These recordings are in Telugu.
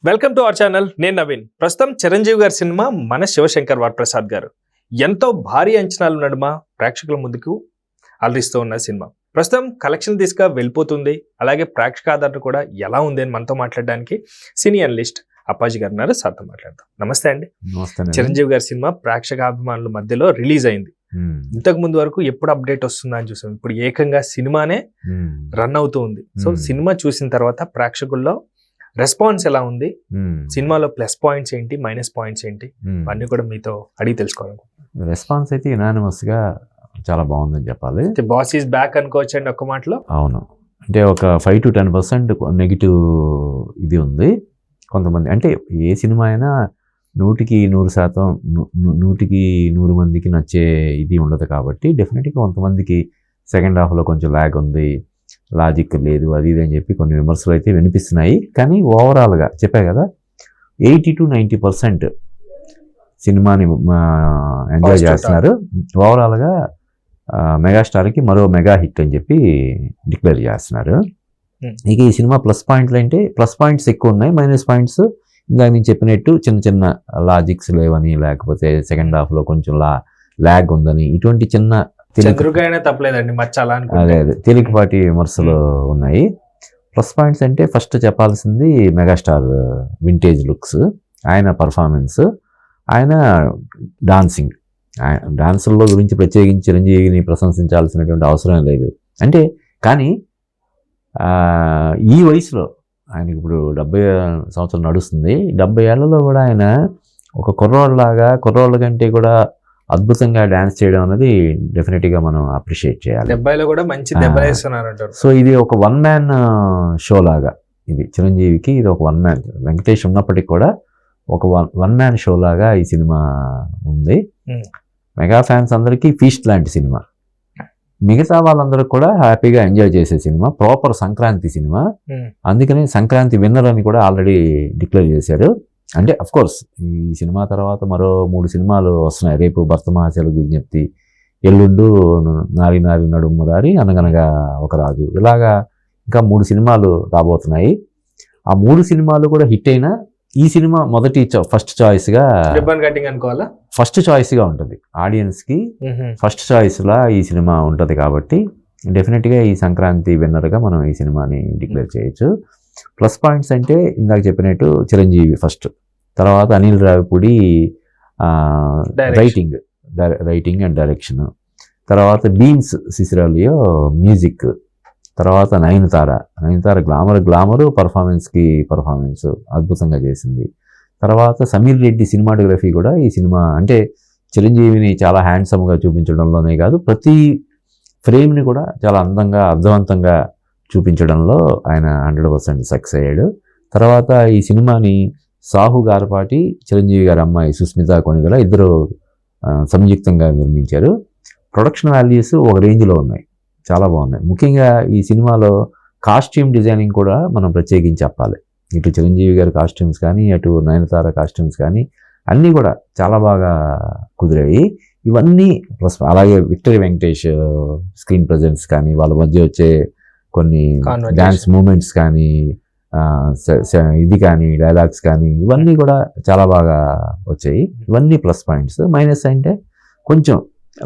Welcome to our channel. నేను నవీన్. ప్రస్తుతం చిరంజీవి గారి సినిమా మన శివశంకర్ వరప్రసాద్ గారు ఎంతో భారీ అంచనాలు నడుమ ప్రేక్షకుల ముందుకు అలరిస్తూ ఉన్న సినిమా ప్రస్తుతం కలెక్షన్ దిశగా వెళ్ళిపోతుంది. అలాగే ప్రేక్షక ఆదరణ కూడా ఎలా ఉంది అని మనతో మాట్లాడడానికి సినీ అనలిస్ట్ అప్పాజీ గారు ఉన్నారు. సార్తో మాట్లాడతాం. నమస్తే అండి. చిరంజీవి గారి సినిమా ప్రేక్షక అభిమానుల మధ్యలో రిలీజ్ అయింది. ఇంతకు ముందు వరకు ఎప్పుడు అప్డేట్ వస్తుందా అని చూసాం. ఇప్పుడు ఏకంగా సినిమానే రన్ అవుతూ ఉంది. సో సినిమా చూసిన తర్వాత ప్రేక్షకుల్లో రెస్పాన్స్ ఎలా ఉంది, సినిమాలో ప్లస్ పాయింట్స్ ఏంటి, మైనస్ పాయింట్స్ ఏంటి, అన్ని కూడా మీతో అడిగి తెలుసుకోవాలి. రెస్పాన్స్ అయితే యునానిమస్ గా చాలా బాగుందని చెప్పాలి. బాస్ ఈస్ బ్యాక్ అనుకోవచ్చు అండి ఒక్క మాటలో. అవును, అంటే ఒక 5 to 10% నెగిటివ్ ఇది ఉంది. కొంతమంది అంటే ఏ సినిమా అయినా 100% 100 మందికి నచ్చే ఇది ఉండదు కాబట్టి డెఫినెట్గా కొంతమందికి సెకండ్ హాఫ్లో కొంచెం ల్యాగ్ ఉంది, లాజిక్ లేదు, అది ఇది అని చెప్పి కొన్ని విమర్శలు అయితే వినిపిస్తున్నాయి. కానీ ఓవరాల్గా చెప్పా కదా, 80 to 90% సినిమాని ఎంజాయ్ చేస్తున్నారు. ఓవరాల్గా మెగాస్టార్కి మరో మెగా హిట్ అని చెప్పి డిక్లేర్ చేస్తున్నారు. ఇక ఈ సినిమా ప్లస్ పాయింట్లు అంటే ప్లస్ పాయింట్స్ ఎక్కువ ఉన్నాయి, మైనస్ పాయింట్స్ ఇందాక నేను చెప్పినట్టు చిన్న చిన్న లాజిక్స్ లేవని, లేకపోతే సెకండ్ హాఫ్లో కొంచెం ల్యాగ్ ఉందని, ఇటువంటి చిన్న తప్పలేదండి అదే తేలికపాటి విమర్శలు ఉన్నాయి. ప్లస్ పాయింట్స్ అంటే ఫస్ట్ చెప్పాల్సింది మెగాస్టార్ వింటేజ్ లుక్స్, ఆయన పర్ఫార్మెన్స్, ఆయన డాన్సింగ్. డాన్సుల్లో గురించి ప్రత్యేకించి చిరంజీవిని ప్రశంసించాల్సినటువంటి అవసరం లేదు. అంటే కానీ ఈ వయసులో ఆయనకి ఇప్పుడు 70 సంవత్సరాలు నడుస్తుంది. 70 ఏళ్లలో కూడా ఆయన ఒక కుర్రోళ్ళ కంటే కూడా అద్భుతంగా డ్యాన్స్ చేయడం అనేది డెఫినెట్గా మనం అప్రిషియేట్ చేయాలి. 70లో కూడా మంచి దెబ్బలేస్తున్నారు. సో ఇది ఒక 1 man షో లాగా, ఇది చిరంజీవికి ఇది ఒక 1 man. వెంకటేష్ ఉన్నప్పటికీ కూడా ఒక 1 man షో లాగా ఈ సినిమా ఉంది. మెగా ఫ్యాన్స్ అందరికీ ఫీస్ట్ లాంటి సినిమా, మిగతా వాళ్ళందరూ కూడా హ్యాపీగా ఎంజాయ్ చేసే సినిమా, ప్రాపర్ సంక్రాంతి సినిమా. అందుకని సంక్రాంతి విన్నర్ అని కూడా ఆల్రెడీ డిక్లేర్ చేశారు. అంటే అఫ్ కోర్స్ ఈ సినిమా తర్వాత మరో 3 సినిమాలు వస్తున్నాయి. రేపు భర్త మహాశయులకు విజ్ఞప్తి, ఎల్లుండు నారి నారి నడుమురారి, అనగనగా ఒక రాజు, ఇలాగా ఇంకా 3 సినిమాలు రాబోతున్నాయి. ఆ 3 సినిమాలు కూడా హిట్ అయినా ఈ సినిమా ఫస్ట్ చాయిస్గా ఉంటుంది. ఆడియన్స్కి ఫస్ట్ చాయిస్లా ఈ సినిమా ఉంటుంది కాబట్టి డెఫినెట్గా ఈ సంక్రాంతి విన్నర్గా మనం ఈ సినిమాని డిక్లేర్ చేయొచ్చు. ప్లస్ పాయింట్స్ అంటే ఇందాక చెప్పినట్టు చిరంజీవి ఫస్ట్, తర్వాత Anil Ravipudi writing and direction, తర్వాత బీన్స్ సిసిరాలియో మ్యూజిక్, తర్వాత నయనతార గ్లామర్ పర్ఫార్మెన్స్ అద్భుతంగా చేసింది. తర్వాత సమీర్ రెడ్డి సినిమాటోగ్రఫీ కూడా ఈ సినిమా అంటే చిరంజీవిని చాలా హ్యాండ్సమ్గా చూపించడంలోనే కాదు, ప్రతి ఫ్రేమ్ని కూడా చాలా అందంగా అర్థవంతంగా చూపించడంలో ఆయన 100% సక్సెస్ అయ్యాడు. తర్వాత ఈ సినిమాని సాహు గారపాటి, చిరంజీవి గారి అమ్మాయి సుస్మిత కొనిదల ఇద్దరు సంయుక్తంగా నిర్మించారు. ప్రొడక్షన్ వాల్యూస్ ఒక రేంజ్లో ఉన్నాయి, చాలా బాగున్నాయి. ముఖ్యంగా ఈ సినిమాలో కాస్ట్యూమ్ డిజైనింగ్ కూడా మనం ప్రత్యేకించి చెప్పాలి. ఇటు చిరంజీవి గారి కాస్ట్యూమ్స్ కానీ, అటు నయనతార కాస్ట్యూమ్స్ కానీ అన్నీ కూడా చాలా బాగా కుదిరాయి. ఇవన్నీ ప్లస్ అలాగే విక్టరీ వెంకటేష్ స్క్రీన్ ప్రజెన్స్ కానీ, వాళ్ళ మధ్య వచ్చే కొన్ని డ్యాన్స్ మూమెంట్స్ కానీ, ఇది కానీ, డైలాగ్స్ కానీ, ఇవన్నీ కూడా చాలా బాగా వచ్చాయి. ఇవన్నీ ప్లస్ పాయింట్స్. మైనస్ అంటే కొంచెం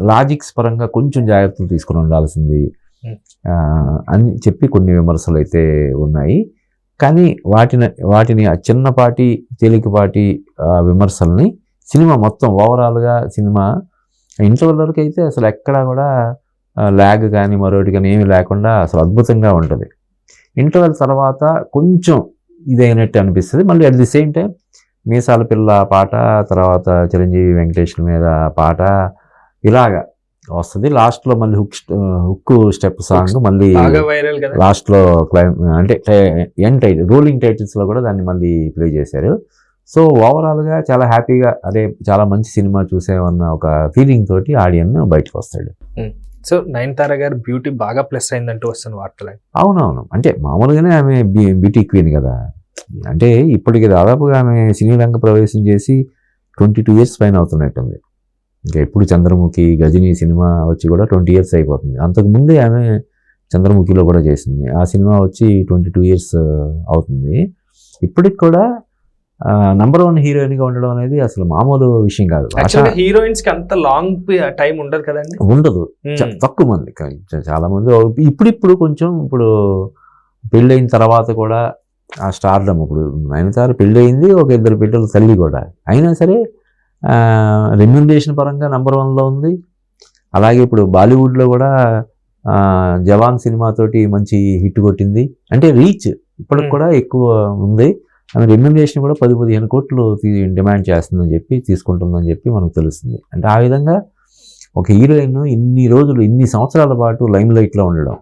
లాజిక్స్ పరంగా కొంచెం జాగ్రత్తలు తీసుకుని ఉండాల్సింది అని చెప్పి కొన్ని విమర్శలు అయితే ఉన్నాయి. కానీ వాటిని చిన్నపాటి తేలికపాటి విమర్శల్ని సినిమా మొత్తం ఓవరాల్గా సినిమా ఇంటర్వెల్ వరకు అయితే అసలు ఎక్కడా కూడా ల్యాగ్ కానీ మరొకటి కానీ ఏమీ లేకుండా అసలు అద్భుతంగా ఉంటుంది. ఇంటర్వెల్ తర్వాత కొంచెం ఇదైనట్టు అనిపిస్తుంది. మళ్ళీ అట్ ది సేమ్ టైం మీసాల పిల్ల పాట, తర్వాత చిరంజీవి వెంకటేశ్వర మీద పాట ఇలాగా వస్తుంది. లాస్ట్లో మళ్ళీ హుక్ స్టెప్ సాంగ్ మళ్ళీ లాస్ట్లో అంటే రోలింగ్ టైటిల్స్లో కూడా దాన్ని మళ్ళీ ప్లే చేశారు. సో ఓవరాల్గా చాలా హ్యాపీగా, అదే చాలా మంచి సినిమా చూసామన్న ఒక ఫీలింగ్ తోటి ఆడియన్ బయటకు వస్తాడు. సో నయనతార గారు బ్యూటీ బాగా ప్లస్ అయిందంటూ వస్తున్న వార్తలు. అవునవును, అంటే మామూలుగానే ఆమె బ్యూటీ క్వీన్ కదా. అంటే ఇప్పటికి దాదాపుగా ఆమె సినీ రంగ ప్రవేశం చేసి 22 years పైన అవుతున్నట్టుంది. ఇంకా ఎప్పుడు చంద్రముఖి, గజనీ సినిమా వచ్చి కూడా 20 years అయిపోతుంది. అంతకుముందే ఆమె చంద్రముఖిలో కూడా చేసింది. ఆ సినిమా వచ్చి 22 years అవుతుంది. ఇప్పటికి కూడా నంబర్ 1 హీరోయిన్గా ఉండడం అనేది అసలు మామూలు విషయం కాదు. యాక్చువల్గా హీరోయిన్స్ కి అంత లాంగ్ టైం ఉండదు కదండి. ఉండదు, తక్కువ మంది, చాలా మంది ఇప్పుడు కొంచెం ఇప్పుడు పెళ్ళైన తర్వాత కూడా ఆ స్టార్డమ్, ఇప్పుడు నయనతార పెళ్ళయింది, ఒక 2 బిడ్డల తల్లి కూడా, అయినా సరే రెమ్యూనరేషన్ పరంగా నంబర్ 1లో ఉంది. అలాగే ఇప్పుడు బాలీవుడ్లో కూడా జవాన్ సినిమాతోటి మంచి హిట్ కొట్టింది, అంటే రీచ్ ఇప్పటికి కూడా ఎక్కువ ఉంది. ఆమె రెమ్యూనరేషన్ కూడా 10-15 కోట్లు డిమాండ్ చేస్తుందని చెప్పి, తీసుకుంటుందని చెప్పి మనకు తెలుస్తుంది. అంటే ఆ విధంగా ఒక హీరోయిన్ ఇన్ని రోజులు, ఇన్ని సంవత్సరాల పాటు లైమ్ లైట్లో ఉండడం,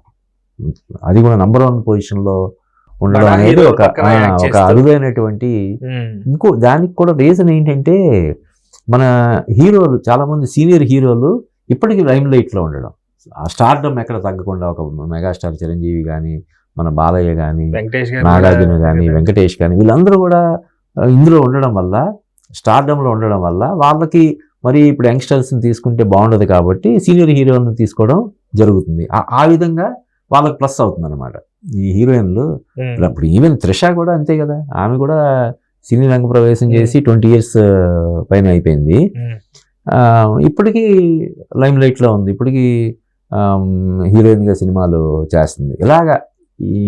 అది కూడా నంబర్ 1 పొజిషన్లో ఉండడం అనేది ఒక అరుదైనటువంటి. ఇంకో దానికి కూడా రీజన్ ఏంటంటే, మన హీరోలు చాలా మంది సీనియర్ హీరోలు ఇప్పటికీ లైమ్ లైట్లో ఉండడం, ఆ స్టార్డమ్ ఎక్కడ తగ్గకుండా, ఒక మెగాస్టార్ చిరంజీవి కానీ, మన బాలయ్య కానీ, నాగార్జున కానీ, వెంకటేష్ కానీ, వీళ్ళందరూ కూడా ఇందులో ఉండడం వల్ల, స్టార్డమ్లో ఉండడం వల్ల వాళ్ళకి మరి ఇప్పుడు యంగ్స్టర్స్ని తీసుకుంటే బాగుండదు కాబట్టి సీనియర్ హీరోలను తీసుకోవడం జరుగుతుంది. ఆ విధంగా వాళ్ళకి ప్లస్ అవుతుంది అనమాట ఈ హీరోయిన్లు. ఇప్పుడు ఈవెన్ త్రిష కూడా అంతే కదా, ఆమె కూడా సినీ రంగ ప్రవేశం చేసి 20 years పైన అయిపోయింది. ఇప్పటికీ లైమ్ లైట్లో ఉంది, ఇప్పటికీ హీరోయిన్గా సినిమాలు చేస్తుంది. ఇలాగా ఈ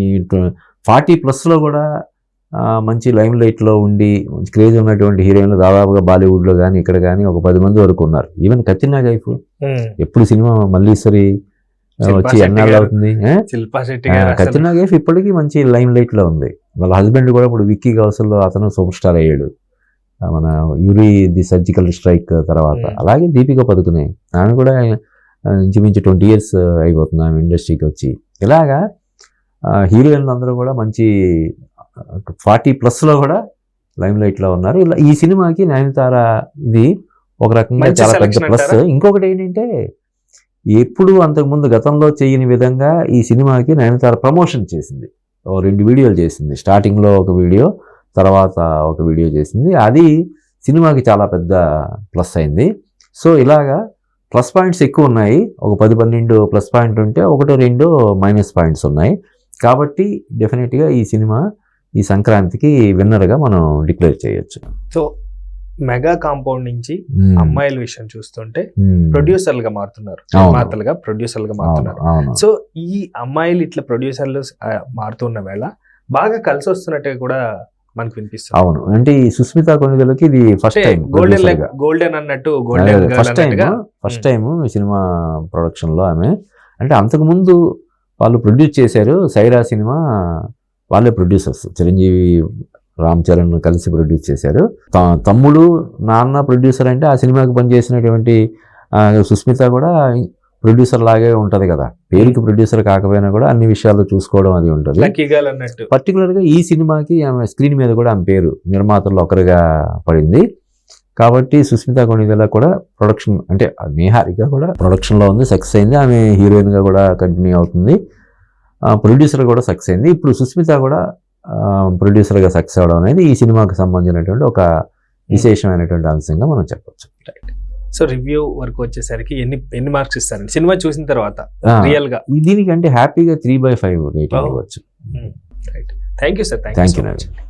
40+ కూడా మంచి లైమ్ లైట్లో ఉండి మంచి క్రేజ్ ఉన్నటువంటి హీరోయిన్లు దాదాపుగా బాలీవుడ్లో కానీ ఇక్కడ కానీ ఒక 10 మంది వరకు ఉన్నారు. ఈవెన్ కత్రినా కైఫ్ ఎప్పుడు సినిమా మల్లీశ్వరి వచ్చి ఎన్నాళ్ళు అవుతుంది, కత్రినా కైఫ్ ఇప్పటికీ మంచి లైమ్ లైట్లో ఉంది. వాళ్ళ హస్బెండ్ కూడా ఇప్పుడు విక్కీ కౌశల్లో అతను సూపర్ స్టార్ అయ్యాడు మన యూరి ది సర్జికల్ స్ట్రైక్ తర్వాత. అలాగే దీపిక పదుకునే, ఆమె కూడా ఇంచుమించు 20 years అయిపోతుంది ఆమె ఇండస్ట్రీకి వచ్చి. ఇలాగా హీరోయిన్లు అందరూ కూడా మంచి 40+ కూడా లైమ్ లైట్లో ఉన్నారు. ఇలా ఈ సినిమాకి నయనతార ఇది ఒక రకంగా చాలా పెద్ద ప్లస్. ఇంకొకటి ఏంటంటే, ఎప్పుడు అంతకుముందు గతంలో చేయని విధంగా ఈ సినిమాకి నయనతార ప్రమోషన్ చేసింది. 2 వీడియోలు చేసింది, స్టార్టింగ్లో ఒక వీడియో, తర్వాత ఒక వీడియో చేసింది. అది సినిమాకి చాలా పెద్ద ప్లస్ అయింది. సో ఇలాగా ప్లస్ పాయింట్స్ ఎక్కువ ఉన్నాయి. ఒక 10-12 ప్లస్ పాయింట్ ఉంటే 1-2 మైనస్ పాయింట్స్ ఉన్నాయి. కాబట్టి డెఫినెట్గా ఈ సినిమా ఈ సంక్రాంతికి విన్నర్గా మనం డిక్లేర్ చేయొచ్చు. సో మెగా కాంపౌండ్ నుంచి అమ్మాయిల విషయం చూస్తుంటే ప్రొడ్యూసర్లుగా మారుతున్నారు, నిర్మాతలుగా ప్రొడ్యూసర్లుగా మారుతున్నారు. సో ఈ అమ్మాయిలు ఇట్లా ప్రొడ్యూసర్లు మారుతున్న వేళ బాగా కలిసి వస్తున్నట్టుగా కూడా మనకు వినిపిస్తుంది. అవును, అంటే ఈ సుస్మిత కొనిదలకి ఇది ఫస్ట్ టైం, గోల్డెన్ అన్నట్టు ఫస్ట్ టైం ఈ సినిమా ప్రొడక్షన్ లో ఆమె. అంటే అంతకుముందు వాళ్ళు ప్రొడ్యూస్ చేశారు, సైరా సినిమా వాళ్ళే ప్రొడ్యూసర్స్, చిరంజీవి రామ్ చరణ్ కలిసి ప్రొడ్యూస్ చేశారు. తమ్ముడు నాన్న ప్రొడ్యూసర్ అంటే ఆ సినిమాకి పనిచేసినటువంటి సుస్మిత కూడా ప్రొడ్యూసర్ లాగే ఉంటది కదా, పేరుకి ప్రొడ్యూసర్ కాకపోయినా కూడా అన్ని విషయాలు చూసుకోవడం అది ఉంటుంది. పర్టికులర్గా ఈ సినిమాకి ఆమె స్క్రీన్ మీద కూడా ఆమె పేరు నిర్మాతల్లో ఒకరిగా పడింది. కాబట్టి సుస్మిత కొనిదెల కూడా ప్రొడక్షన్, అంటే నిహారిక కూడా ప్రొడక్షన్లో ఉంది, సక్సెస్ అయింది. ఆమె హీరోయిన్గా కూడా కంటిన్యూ అవుతుంది, ప్రొడ్యూసర్ కూడా సక్సెస్ అయింది. ఇప్పుడు సుస్మిత కూడా ప్రొడ్యూసర్గా సక్సెస్ అవడం అనేది ఈ సినిమాకి సంబంధించినటువంటి ఒక విశేషమైనటువంటి అంశంగా మనం చెప్పొచ్చు. సో రివ్యూ వరకు వచ్చేసరికి ఎన్ని మార్క్స్ ఇస్తారండి సినిమా చూసిన తర్వాత రియల్ గా? దీనికంటే హ్యాపీగా 3/5 రేటింగ్ ఇవ్వచ్చు. Thank you sir. Thank you.